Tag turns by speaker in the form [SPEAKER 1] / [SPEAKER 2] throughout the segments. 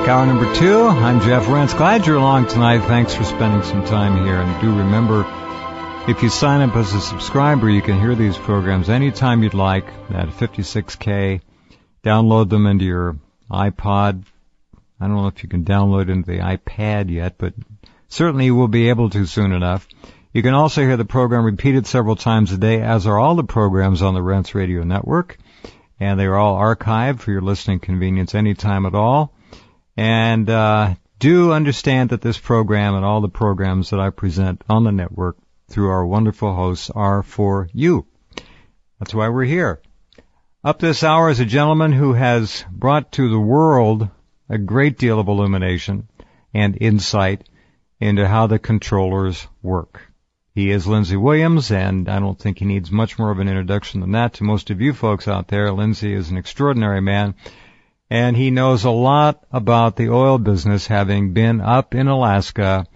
[SPEAKER 1] back. Hour number 2. I'm Jeff Rense. Glad you're along tonight. Thanks for spending some time here. And do remember, if you sign up as a subscriber, you can hear these programs anytime you'd like at 56K. Download them into your iPod. I don't know if you can download into the iPad yet, but certainly you will be able to soon enough. You can also hear the program repeated several times a day, as are all the programs on the Rense Radio Network. And they are all archived for your listening convenience anytime at all. And do understand that this program and all the programs that I present on the network through our wonderful hosts are for you. That's why we're here. Up this hour is a gentleman who has brought to the world a great deal of illumination and insight into how the controllers work. He is Lindsey Williams, and I don't think he needs much more of an introduction than that to most of you folks out there. Lindsey is an extraordinary man, and he knows a lot about the oil business, having been up in Alaska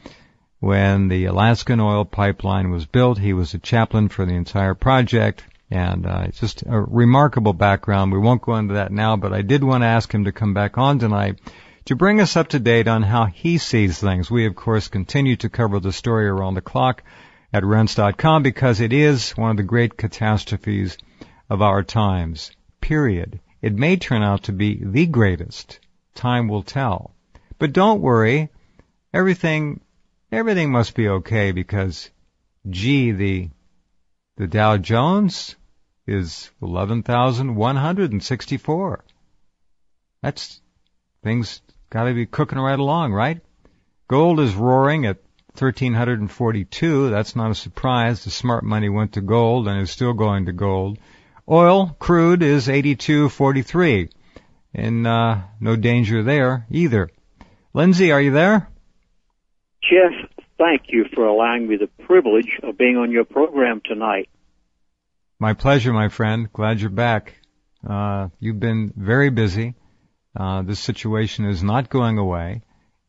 [SPEAKER 1] when the Alaskan oil pipeline was built. He was a chaplain for the entire project, and it's just a remarkable background. We won't go into that now, but I did want to ask him to come back on tonight to bring us up to date on how he sees things. We, of course, continue to cover the story around the clock at rense.com because it is one of the great catastrophes of our times, period. It may turn out to be the greatest. Time will tell. But don't worry. Everything must be okay because, gee, the Dow Jones is 11,164. That's, things gotta be cooking right along, right? Gold is roaring at 1,342. That's not a surprise. The smart money went to gold and is still going to gold. Oil, crude, is 82.43. And no danger there either. Lindsey, are you there?
[SPEAKER 2] Jeff, thank you for allowing me the privilege of being on your program tonight.
[SPEAKER 1] My pleasure, my friend. Glad you're back. You've been very busy. This situation is not going away,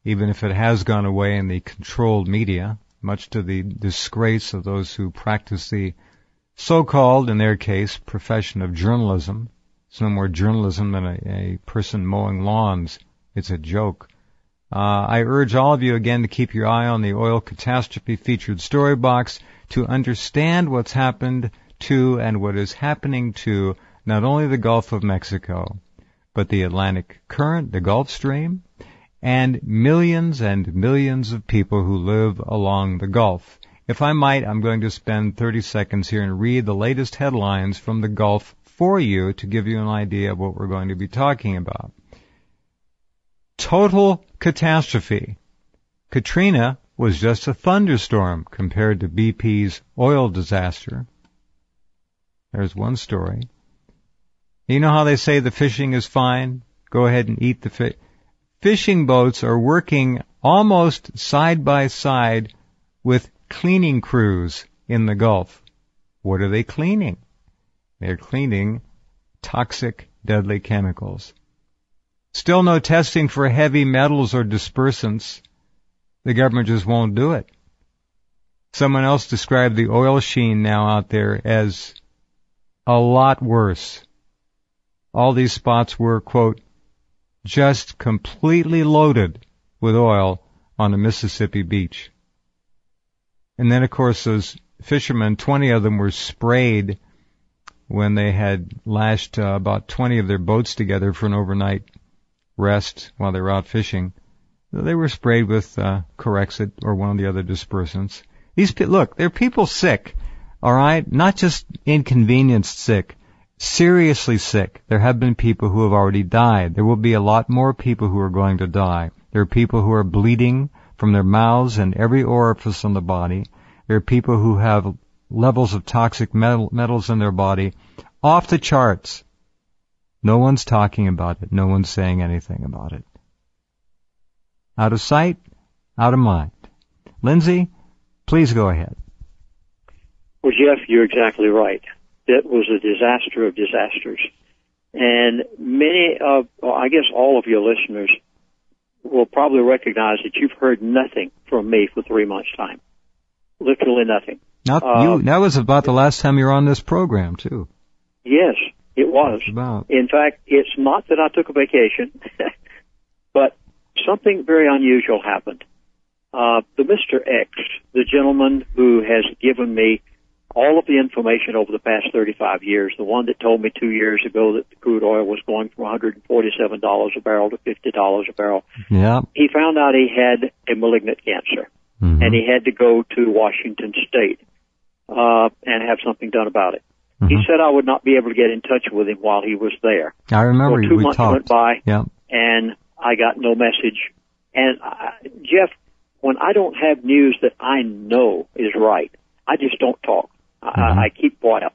[SPEAKER 1] even if it has gone away in the controlled media, much to the disgrace of those who practice the so-called, in their case, profession of journalism. It's no more journalism than a person mowing lawns. It's a joke. I urge all of you again to keep your eye on the oil catastrophe featured story box to understand what's happened to and what is happening to not only the Gulf of Mexico, but the Atlantic Current, the Gulf Stream, and millions of people who live along the Gulf. If I might, I'm going to spend 30 seconds here and read the latest headlines from the Gulf for you to give you an idea of what we're going to be talking about. Total catastrophe. Katrina was just a thunderstorm compared to BP's oil disaster. There's one story. You know how they say the fishing is fine? Go ahead and eat the fish. Fishing boats are working almost side by side with cleaning crews in the Gulf. What are they cleaning? They're cleaning toxic, deadly chemicals. Still no testing for heavy metals or dispersants. The government just won't do it. Someone else described the oil sheen now out there as a lot worse. All these spots were, quote, just completely loaded with oil on a Mississippi beach. And then, of course, those fishermen, 20 of them were sprayed when they had lashed about 20 of their boats together for an overnight rest while they were out fishing. They were sprayed with Corexit or one of the other dispersants. Look, there are people sick, all right? Not just inconvenienced sick. Seriously sick. There have been people who have already died. There will be a lot more people who are going to die. There are people who are bleeding from their mouths and every orifice on the body. There are people who have levels of toxic metals in their body off the charts. No one's talking about it. No one's saying anything about it. Out of sight, out of mind. Lindsey, please go ahead.
[SPEAKER 2] Well, Jeff, you're exactly right. It was a disaster of disasters. And many of, I guess all of your listeners will probably recognize that you've heard nothing from me for 3 months' time. Literally nothing.
[SPEAKER 1] That was about the last time you were on this program, too.
[SPEAKER 2] Yes, it was. In fact, it's not that I took a vacation, but something very unusual happened. The Mr. X, the gentleman who has given me all of the information over the past 35 years, the one that told me 2 years ago that the crude oil was going from $147 a barrel to $50 a barrel.
[SPEAKER 1] Yeah.
[SPEAKER 2] He found out he had a malignant cancer, and he had to go to Washington State and have something done about it. He said I would not be able to get in touch with him while he was there.
[SPEAKER 1] I remember
[SPEAKER 2] well, 2
[SPEAKER 1] we
[SPEAKER 2] months
[SPEAKER 1] talked.
[SPEAKER 2] went by,
[SPEAKER 1] yeah.
[SPEAKER 2] and I got no message. And Jeff, when I don't have news that I know is right, I just don't talk. I keep quiet.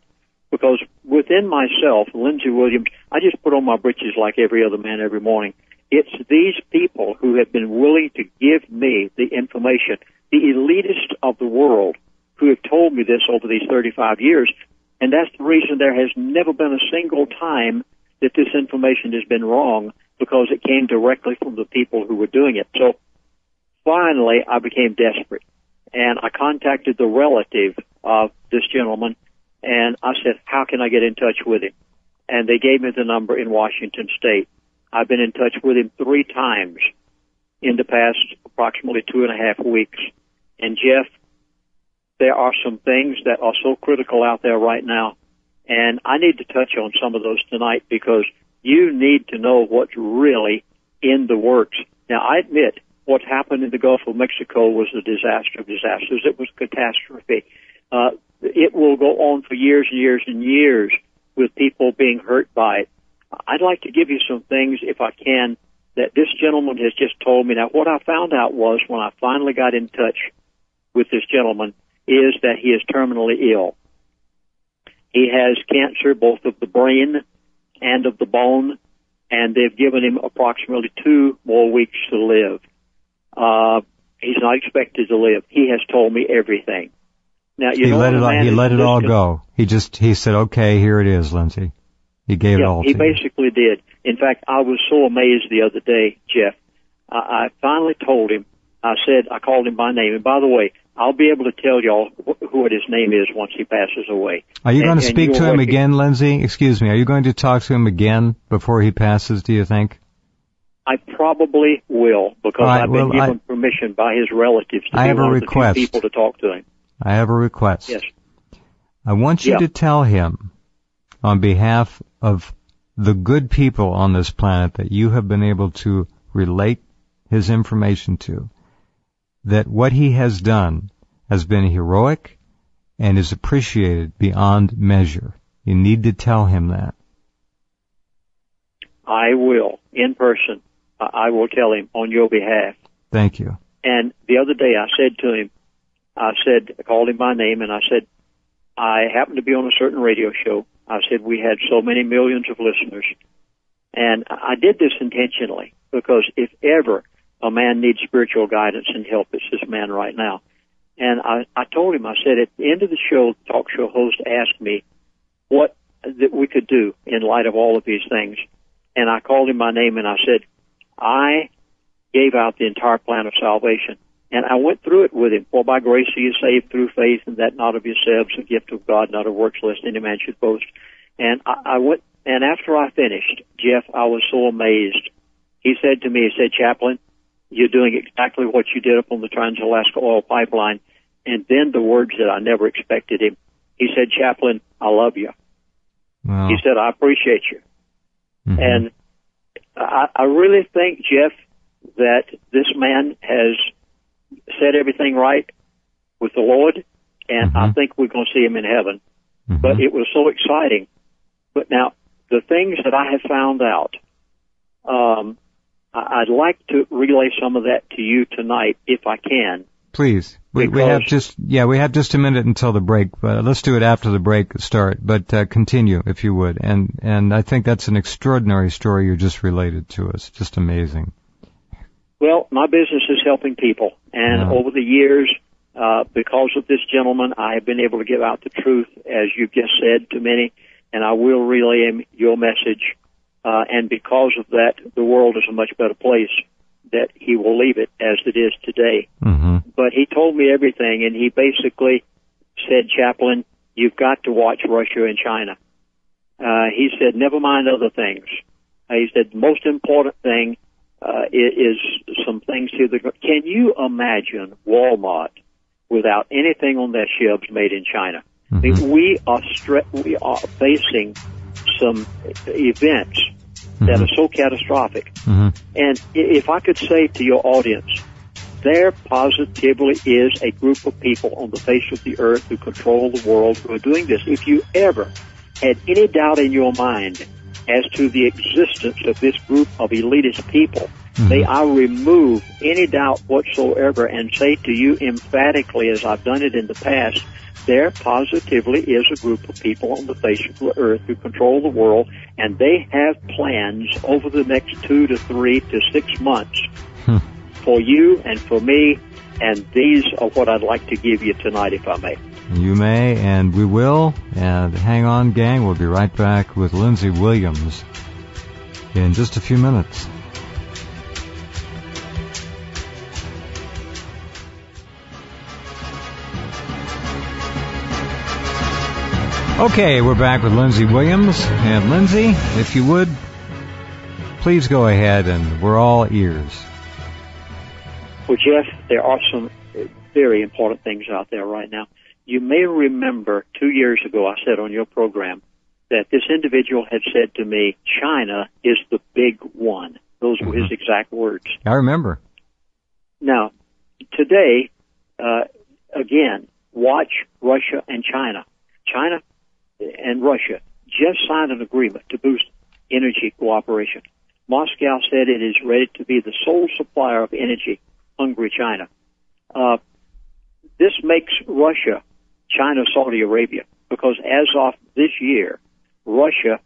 [SPEAKER 2] Because within myself, Lindsey Williams, I just put on my britches like every other man every morning. It's these people who have been willing to give me the information, the elitist of the world, who have told me this over these 35 years. And that's the reason there has never been a single time that this information has been wrong, because it came directly from the people who were doing it. So finally, I became desperate, and I contacted the relative of this gentleman, and I said, how can I get in touch with him? And they gave me the number in Washington State. I've been in touch with him 3 times in the past approximately 2.5 weeks. And Jeff, there are some things that are so critical out there right now, and I need to touch on some of those tonight, because you need to know what's really in the works. Now, I admit what happened in the Gulf of Mexico was a disaster of disasters. It was a catastrophe. It will go on for years and years and years with people being hurt by it. I'd like to give you some things, if I can, that this gentleman has just told me. Now, what I found out was, when I finally got in touch with this gentleman, is that he is terminally ill. He has cancer both of the brain and of the bone, and they've given him approximately 2 more weeks to live. He's not expected to live. He has told me everything. Now,
[SPEAKER 1] he let it all go. He said, okay, here it is, Lindsey. He gave it all to you.
[SPEAKER 2] He basically did. In fact, I was so amazed the other day, Jeff. I finally told him, I called him by name. And by the way, I'll be able to tell y'all who his name is once he passes away.
[SPEAKER 1] Are you going to speak to him again, Lindsey? Excuse me. Are you going to talk to him again before he passes, do you think?
[SPEAKER 2] I probably will, because I've been given permission by his relatives to be one of the few people to talk to him.
[SPEAKER 1] I have a request.
[SPEAKER 2] Yes.
[SPEAKER 1] I want you to tell him, on behalf of the good people on this planet that you have been able to relate his information to, that what he has done has been heroic and is appreciated beyond measure. You need to tell him that. I
[SPEAKER 2] will, in person. I will tell him on your behalf.
[SPEAKER 1] Thank you.
[SPEAKER 2] And the other day I said to him, I called him by name, and I said, I happened to be on a certain radio show. I said, we had so many millions of listeners. And I did this intentionally, because if ever a man needs spiritual guidance and help, it's this man right now. And I told him, I said, at the end of the show, the talk show host asked me what that we could do in light of all of these things. And I called him by name, and I said, I gave out the entire plan of salvation. And I went through it with him. For by grace are you saved through faith, and that not of yourselves, a gift of God, not of works, lest any man should boast. And I went, and after I finished, Jeff, I was so amazed. He said to me, Chaplain, you're doing exactly what you did up on the Trans-Alaska Oil Pipeline. And then the words that I never expected him. He said, Chaplain, I love you. Wow. He said, I appreciate you. Mm-hmm. And I really think, Jeff, that this man has said everything right with the Lord, and I think we're going to see him in heaven. Mm-hmm. But it was so exciting. But now, the things that I have found out, I'd like to relay some of that to you tonight, if I can.
[SPEAKER 1] Please. We have just a minute until the break. Let's do it after the break start. But continue, if you would. And I think that's an extraordinary story you just related to us. Just amazing.
[SPEAKER 2] Well, my business is helping people, and over the years, because of this gentleman, I have been able to give out the truth, as you've just said to many, and I will relay him your message. And because of that, the world is a much better place that he will leave it as it is today. Mm-hmm. But he told me everything, and he basically said, Chaplain, you've got to watch Russia and China. He said, never mind other things. He said, the most important thing is some things here. Can you imagine Walmart without anything on their shelves made in China?
[SPEAKER 1] Mm-hmm.
[SPEAKER 2] I mean, we are facing some events that are so catastrophic.
[SPEAKER 1] Mm-hmm.
[SPEAKER 2] And if I could say to your audience, there positively is a group of people on the face of the earth who control the world who are doing this. If you ever had any doubt in your mind as to the existence of this group of elitist people, may I remove any doubt whatsoever and say to you emphatically, as I've done it in the past, there positively is a group of people on the face of the earth who control the world, and they have plans over the next 2 to 3 to 6 months for you and for me, and these are what I'd like to give you tonight, if I may.
[SPEAKER 1] You may, and we will. And hang on, gang. We'll be right back with Lindsey Williams in just a few minutes. Okay, we're back with Lindsey Williams. And Lindsey, if you would, please go ahead, and we're all ears.
[SPEAKER 2] Well, Jeff, there are some very important things out there right now. You may remember 2 years ago I said on your program that this individual had said to me, China is the big one. Those were his exact words.
[SPEAKER 1] I remember.
[SPEAKER 2] Now, today, again, watch Russia and China. China and Russia just signed an agreement to boost energy cooperation. Moscow said it is ready to be the sole supplier of energy, hungry China. This makes Russia China, Saudi Arabia, because as of this year, Russia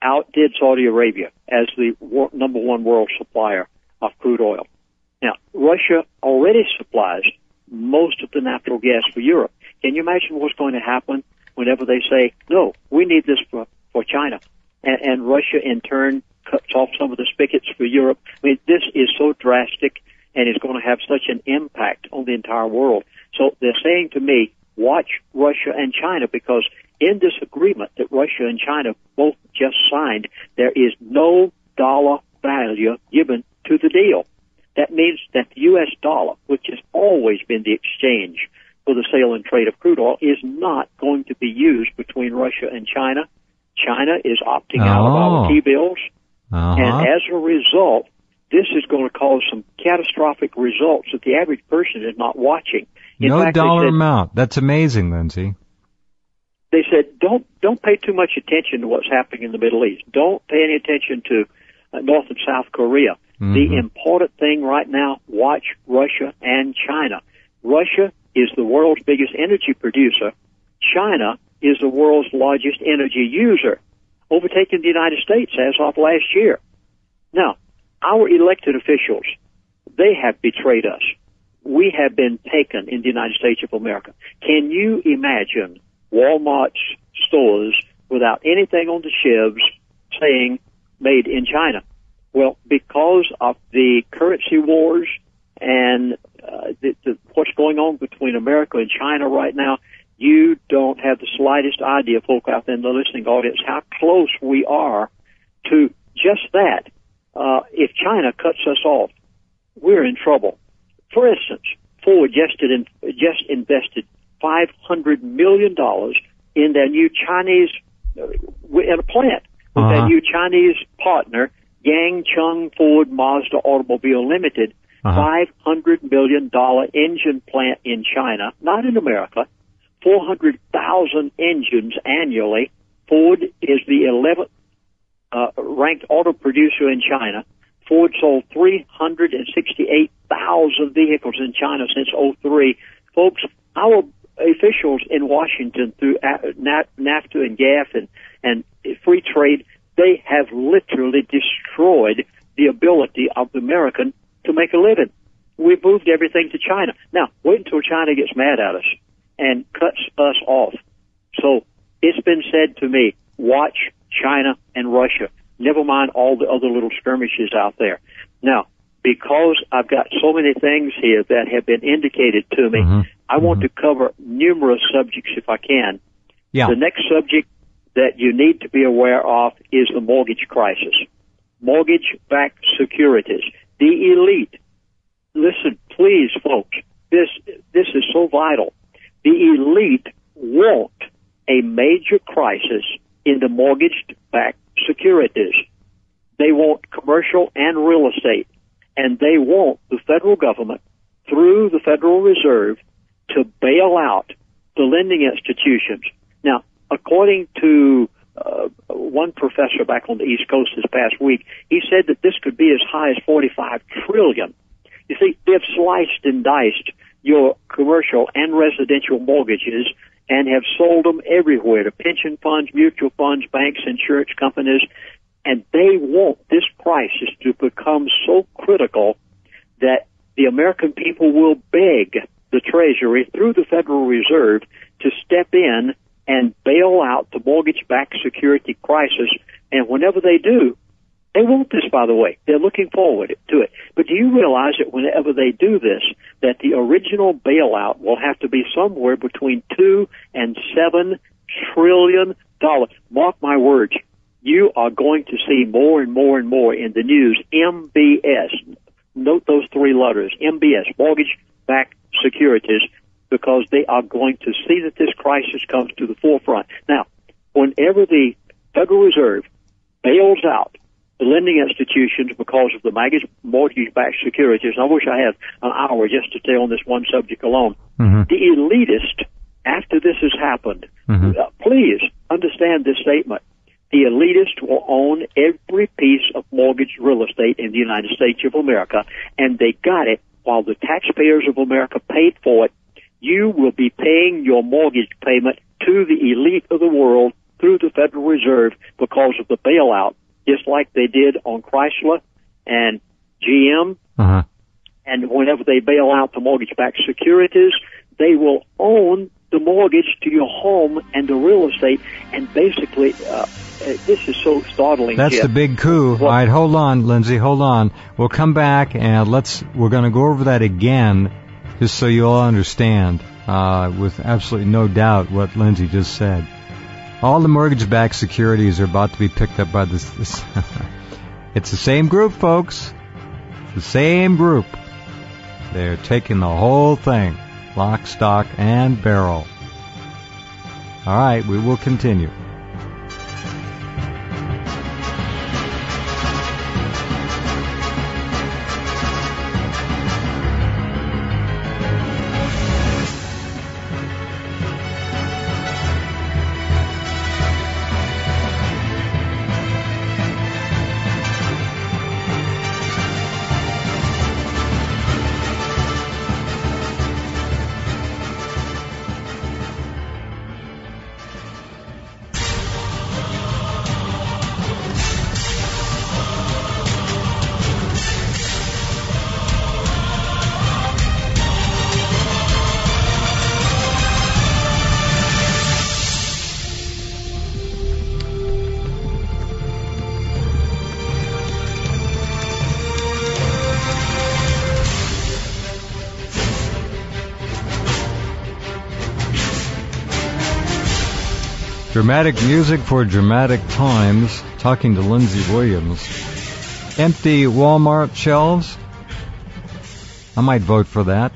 [SPEAKER 2] outdid Saudi Arabia as the number one world supplier of crude oil. Now, Russia already supplies most of the natural gas for Europe. Can you imagine what's going to happen whenever they say, no, we need this for China, and Russia in turn cuts off some of the spigots for Europe? I mean, this is so drastic, and it's going to have such an impact on the entire world. So they're saying to me, watch Russia and China, because in this agreement that Russia and China both just signed, there is no dollar value given to the deal. That means that the U.S. dollar, which has always been the exchange for the sale and trade of crude oil, is not going to be used between Russia and China. China is opting out of our T-bills, and as a result, this is going to cause some catastrophic results that the average person is not watching. In
[SPEAKER 1] no
[SPEAKER 2] fact,
[SPEAKER 1] dollar amount. That's amazing, Lindsey.
[SPEAKER 2] They said, don't pay too much attention to what's happening in the Middle East. Don't pay any attention to North and South Korea. Mm-hmm. The important thing right now, watch Russia and China. Russia is the world's biggest energy producer. China is the world's largest energy user, overtaking the United States as of last year. Now, our elected officials, they have betrayed us. We have been taken in the United States of America. Can you imagine Walmart's stores without anything on the shelves saying made in China? Well, because of the currency wars and what's going on between America and China right now, you don't have the slightest idea, folk out there in the listening audience, how close we are to just that. If China cuts us off, we're in trouble. For instance, Ford just invested $500 million in their new Chinese in a plant with their new Chinese partner, Yangcheng Ford Mazda Automobile Limited. $500 million engine plant in China, not in America. 400,000 engines annually. Ford is the 11th ranked auto producer in China. Ford sold 368,000 vehicles in China since 2003. Folks, our officials in Washington through NAFTA and GAF and free trade, they have literally destroyed the ability of the American to make a living. We've moved everything to China. Now, wait until China gets mad at us and cuts us off. So it's been said to me, watch China and Russia. Never mind all the other little skirmishes out there. Now, because I've got so many things here that have been indicated to me, I want to cover numerous subjects if I can. Yeah. The next subject that you need to be aware of is the mortgage crisis. mortgage-backed securities. The elite, listen, please, folks, this is so vital. The elite want a major crisis in the mortgage-backed securities. They want commercial and real estate, and they want the federal government, through the Federal Reserve, to bail out the lending institutions. Now, according to one professor back on the East Coast this past week, he said that this could be as high as $45 trillion. You see, they've sliced and diced your commercial and residential mortgages and have sold them everywhere to pension funds, mutual funds, banks, insurance companies, and they want this crisis to become so critical that the American people will beg the Treasury through the Federal Reserve to step in and bail out the mortgage-backed security crisis. And whenever they do, they want this, by the way. They're looking forward to it. But do you realize that whenever they do this, that the original bailout will have to be somewhere between $2 and $7 trillion? Mark my words. You are going to see more and more and more in the news, MBS. Note those three letters, MBS, mortgage-backed securities, because they are going to see that this crisis comes to the forefront. Now, whenever the Federal Reserve bails out the lending institutions because of the mortgage-backed securities, and I wish I had an hour just to stay on this one subject alone, the elitist, after this has happened, please understand this statement. The elitist will own every piece of mortgage real estate in the United States of America, and they got it while the taxpayers of America paid for it. You will be paying your mortgage payment to the elite of the world through the Federal Reserve because of the bailout, just like they did on Chrysler and GM. And whenever they bail out the mortgage-backed securities, they will own the mortgage to your home and the real estate, and basically this is so startling.
[SPEAKER 1] That's
[SPEAKER 2] Jeff.
[SPEAKER 1] The big coup. All right, hold on, Lindsey, hold on. We'll come back and we're going to go over that again, just so you all understand, with absolutely no doubt what Lindsey just said. All the mortgage-backed securities are about to be picked up by this. It's the same group, folks. The same group. They're taking the whole thing, lock, stock, and barrel. All right, we will continue. Dramatic music for dramatic times. Talking to Lindsey Williams. Empty Walmart shelves. I might vote for that.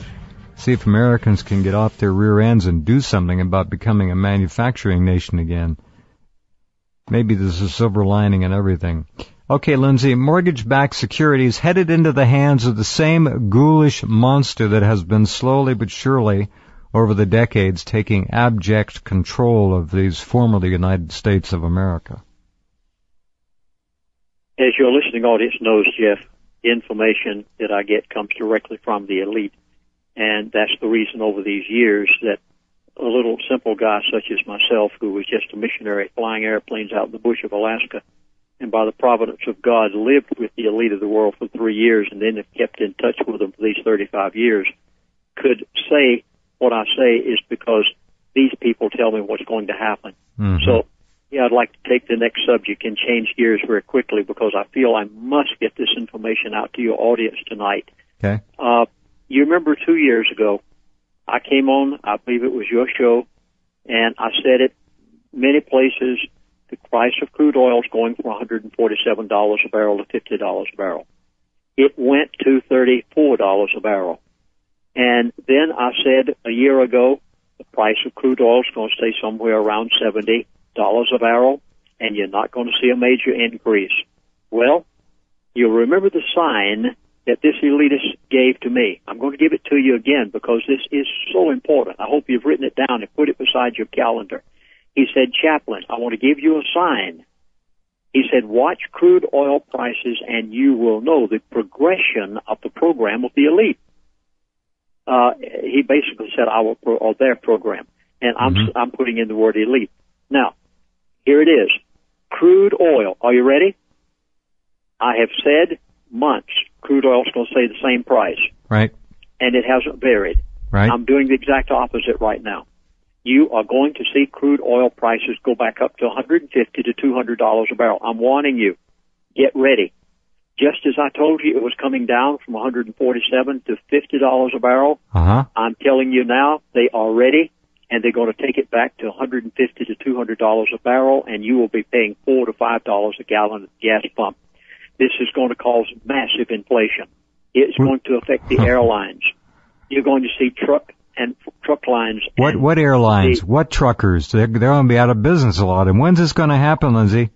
[SPEAKER 1] See if Americans can get off their rear ends and do something about becoming a manufacturing nation again. Maybe there's a silver lining in everything. Okay, Lindsey, mortgage-backed securities headed into the hands of the same ghoulish monster that has been slowly but surely over the decades taking abject control of these formerly United States of America.
[SPEAKER 2] As your listening audience knows, Jeff, the information that I get comes directly from the elite. And that's the reason over these years that a little simple guy such as myself, who was just a missionary flying airplanes out in the bush of Alaska, and by the providence of God lived with the elite of the world for 3 years and then have kept in touch with them for these 35 years, could say what I say is because these people tell me what's going to happen. So, yeah, I'd like to take the next subject and change gears very quickly because I feel I must get this information out to your audience tonight.
[SPEAKER 1] Okay.
[SPEAKER 2] You remember 2 years ago, I came on, I believe it was your show, and I said it many places, the price of crude oil is going from $147 a barrel to $50 a barrel. It went to $34 a barrel. And then I said a year ago, the price of crude oil is going to stay somewhere around $70 a barrel, and you're not going to see a major increase. Well, you'll remember the sign that this elitist gave to me. I'm going to give it to you again because this is so important. I hope you've written it down and put it beside your calendar. He said, Chaplain, I want to give you a sign. He said, watch crude oil prices and you will know the progression of the program of the elite. He basically said their program, and I'm putting in the word elite. Now, here it is. Crude oil. Are you ready? I have said months crude oil is going to stay the same price. Right. And it hasn't varied. Right. I'm doing the exact opposite right now. You are going to see crude oil prices go back up to $150 to $200 a barrel. I'm warning you. Get ready. Just as I told you it was coming down from $147 to $50 a barrel, I'm telling you now they are ready, and they're going to take it back to $150 to $200 a barrel, and you will be paying $4 to $5 a gallon at the gas pump. This is going to cause massive inflation. It's going to affect the airlines. You're going to see truck lines.
[SPEAKER 1] What airlines? What truckers? They're going to be out of business a lot. And when's this going to happen, Lindsey?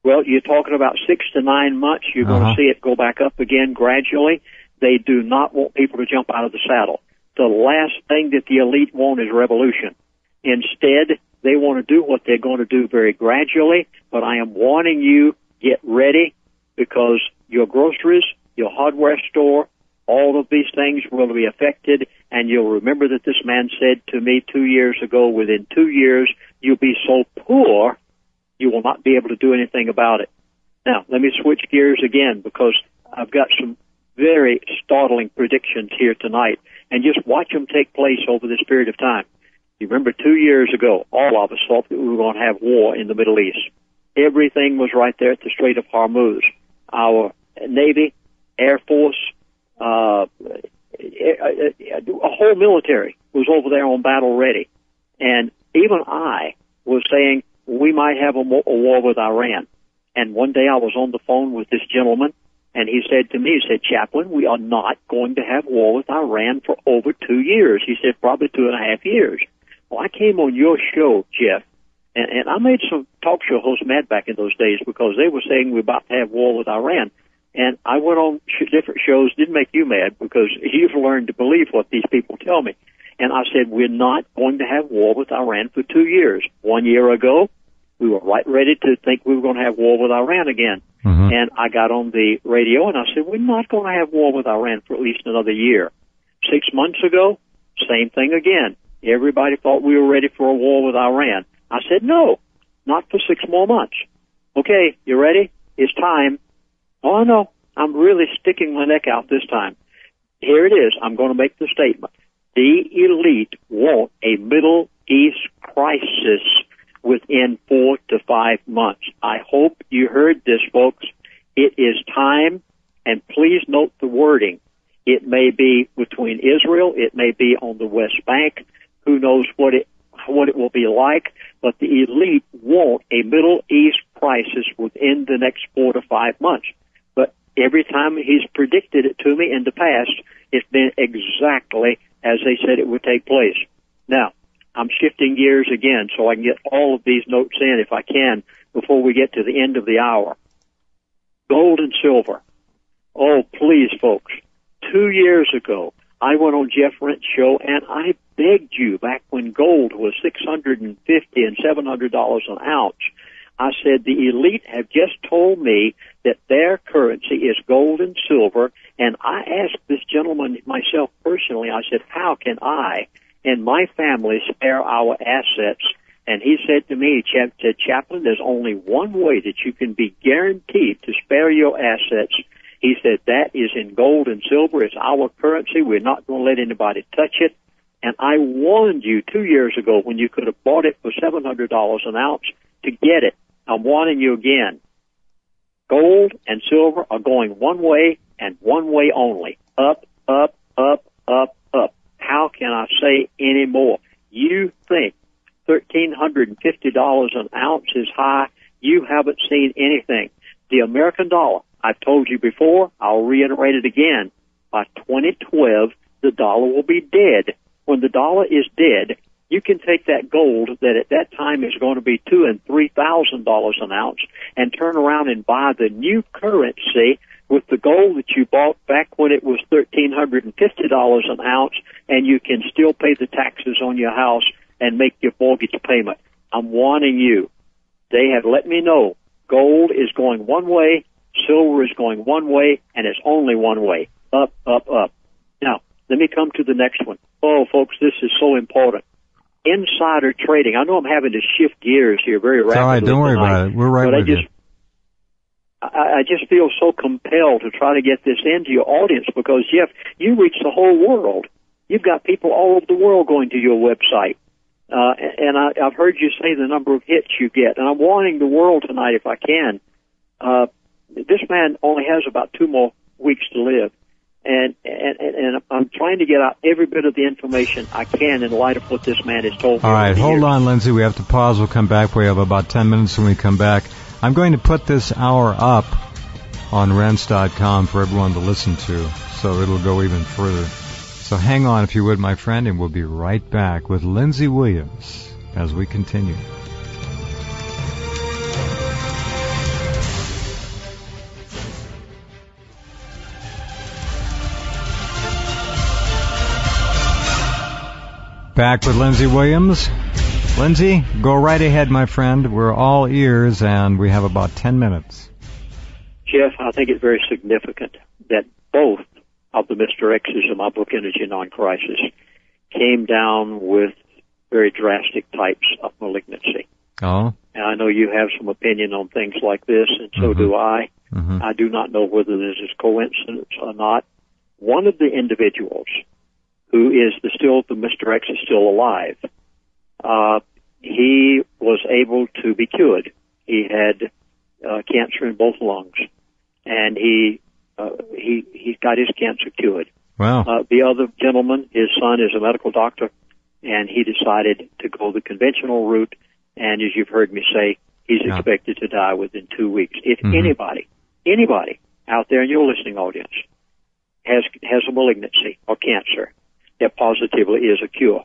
[SPEAKER 2] Well, you're talking about 6 to 9 months. You're going to see it go back up again gradually. They do not want people to jump out of the saddle. The last thing that the elite want is revolution. Instead, they want to do what they're going to do very gradually. But I am warning you, get ready, because your groceries, your hardware store, all of these things will be affected. And you'll remember that this man said to me 2 years ago, within 2 years, you'll be so poor, you will not be able to do anything about it. Now, let me switch gears again because I've got some very startling predictions here tonight, and just watch them take place over this period of time. You remember 2 years ago, all of us thought that we were going to have war in the Middle East. Everything was right there at the Strait of Hormuz. Our Navy, Air Force, a whole military was over there on battle ready. And even I was saying, we might have a war with Iran. And one day I was on the phone with this gentleman, and he said to me, he said, Chaplain, we are not going to have war with Iran for over 2 years. He said, probably 2.5 years. Well, I came on your show, Jeff, and I made some talk show hosts mad back in those days because they were saying we're about to have war with Iran. And I went on different shows, didn't make you mad because you've learned to believe what these people tell me. And I said, we're not going to have war with Iran for 2 years. 1 year ago, we were right ready to think we were going to have war with Iran again. And I got on the radio and I said, we're not going to have war with Iran for at least another year. 6 months ago, same thing again. Everybody thought we were ready for a war with Iran. I said, no, not for 6 more months. Okay, you ready? It's time. Oh, no, I'm really sticking my neck out this time. Here it is. I'm going to make the statement. The elite want a Middle East crisis within 4 to 5 months. I hope you heard this, folks. It is time, and please note the wording. It may be between Israel. It may be on the West Bank. Who knows what it will be like, but the elite want a Middle East crisis within the next 4 to 5 months. But every time he's predicted it to me in the past, it's been exactly as they said it would take place. Now, I'm shifting gears again so I can get all of these notes in if I can before we get to the end of the hour. Gold and silver. Oh, please, folks. 2 years ago, I went on Jeff Rense show and I begged you back when gold was $650 and $700 an ounce. I said the elite have just told me that their currency is gold and silver, and I asked this gentleman myself personally, I said, how can I and my family spare our assets? And he said to me, Chaplain, there's only one way that you can be guaranteed to spare your assets. He said, that is in gold and silver. It's our currency. We're not going to let anybody touch it. And I warned you 2 years ago when you could have bought it for $700 an ounce to get it. I'm warning you again. Gold and silver are going one way and one way only. Up, up, up, up, up. How can I say any more? You think $1,350 an ounce is high. You haven't seen anything. The American dollar, I've told you before, I'll reiterate it again. By 2012, the dollar will be dead. When the dollar is dead, you can take that gold that at that time is going to be $2,000 and $3,000 an ounce and turn around and buy the new currency with the gold that you bought back when it was $1,350 an ounce, and you can still pay the taxes on your house and make your mortgage payment. I'm warning you. They have let me know gold is going one way, silver is going one way, and it's only one way. Up, up, up. Now, let me come to the next one. Oh, folks, this is so important. Insider trading. I know I'm having to shift gears here very rapidly.
[SPEAKER 1] It's all right. Don't worry about it. We're right with you.
[SPEAKER 2] I just feel so compelled to try to get this into your audience because, Jeff, you reach the whole world. You've got people all over the world going to your website. And I've heard you say the number of hits you get. And I'm warning the world tonight, if I can. This man only has about 2 more weeks to live. And I'm trying to get out every bit of the information I can in light of what this man has told me.
[SPEAKER 1] All right, hold on, Lindsey. We have to pause. We'll come back. We have about 10 minutes when we come back. I'm going to put this hour up on rense.com for everyone to listen to, so it'll go even further. So hang on, if you would, my friend, and we'll be right back with Lindsey Williams as we continue. Back with Lindsey Williams. Lindsey, go right ahead, my friend. We're all ears, and we have about 10 minutes.
[SPEAKER 2] Jeff, I think it's very significant that both of the Mr. X's in my book, Energy Non-Crisis, came down with very drastic types of malignancy.
[SPEAKER 1] Oh.
[SPEAKER 2] And I know you have some opinion on things like this, and so do I. Mm-hmm. I do not know whether this is coincidence or not. One of the individuals who is the Mr. X is still alive, he was able to be cured. He had cancer in both lungs, and he got his cancer cured.
[SPEAKER 1] Wow.
[SPEAKER 2] The other gentleman, his son is a medical doctor, and he decided to go the conventional route, and as you've heard me say, he's expected to die within 2 weeks. If anybody out there in your listening audience has a malignancy or cancer, there positively is a cure.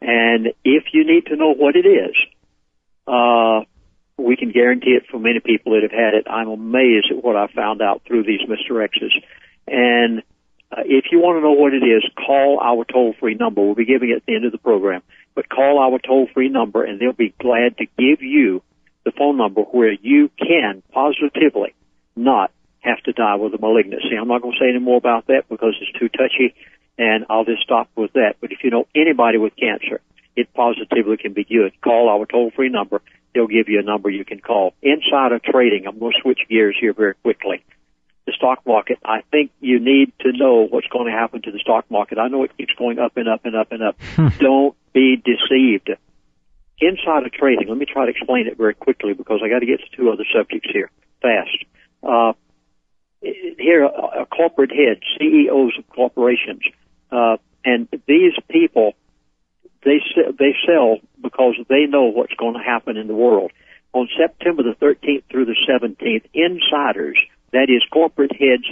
[SPEAKER 2] And if you need to know what it is, we can guarantee it for many people that have had it. I'm amazed at what I found out through these Mr. X's. And if you want to know what it is, call our toll-free number. We'll be giving it at the end of the program. But call our toll-free number, and they'll be glad to give you the phone number where you can positively not have to die with a malignancy. I'm not going to say any more about that because it's too touchy, and I'll just stop with that. But if you know anybody with cancer, it positively can be cured. Call our toll-free number. They'll give you a number you can call. Insider trading, I'm going to switch gears here very quickly. The stock market, I think you need to know what's going to happen to the stock market. I know it keeps going up and up and up and up. Don't be deceived. Insider trading, let me try to explain it very quickly because I got to get to 2 other subjects here fast. Here are corporate heads, CEOs of corporations, and these people, they sell because they know what's going to happen in the world. On September the 13th through the 17th, insiders, that is corporate heads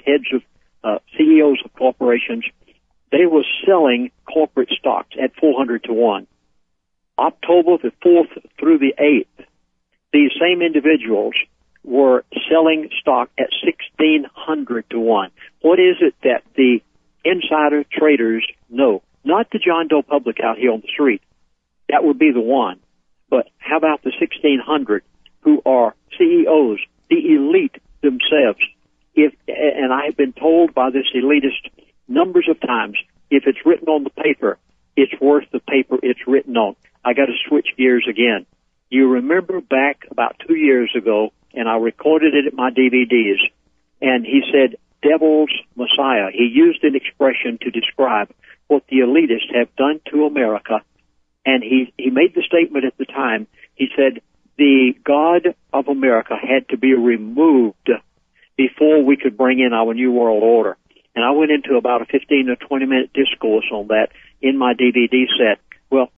[SPEAKER 2] of CEOs of corporations, they were selling corporate stocks at 400 to 1. October the 4th through the 8th, these same individuals were selling stock at 1,600 to 1. What is it that the insider traders know? Not the John Doe public out here on the street. That would be the one. But how about the 1,600 who are CEOs, the elite themselves? And I have been told by this elitist numbers of times, if it's written on the paper, it's worth the paper it's written on. I got to switch gears again. You remember back about 2 years ago, and I recorded it at my DVDs, and he said, Devil's Messiah. He used an expression to describe what the elitists have done to America, and he made the statement at the time. He said, the God of America had to be removed before we could bring in our New World Order. And I went into about a 15 or 20-minute discourse on that in my DVD set. Well,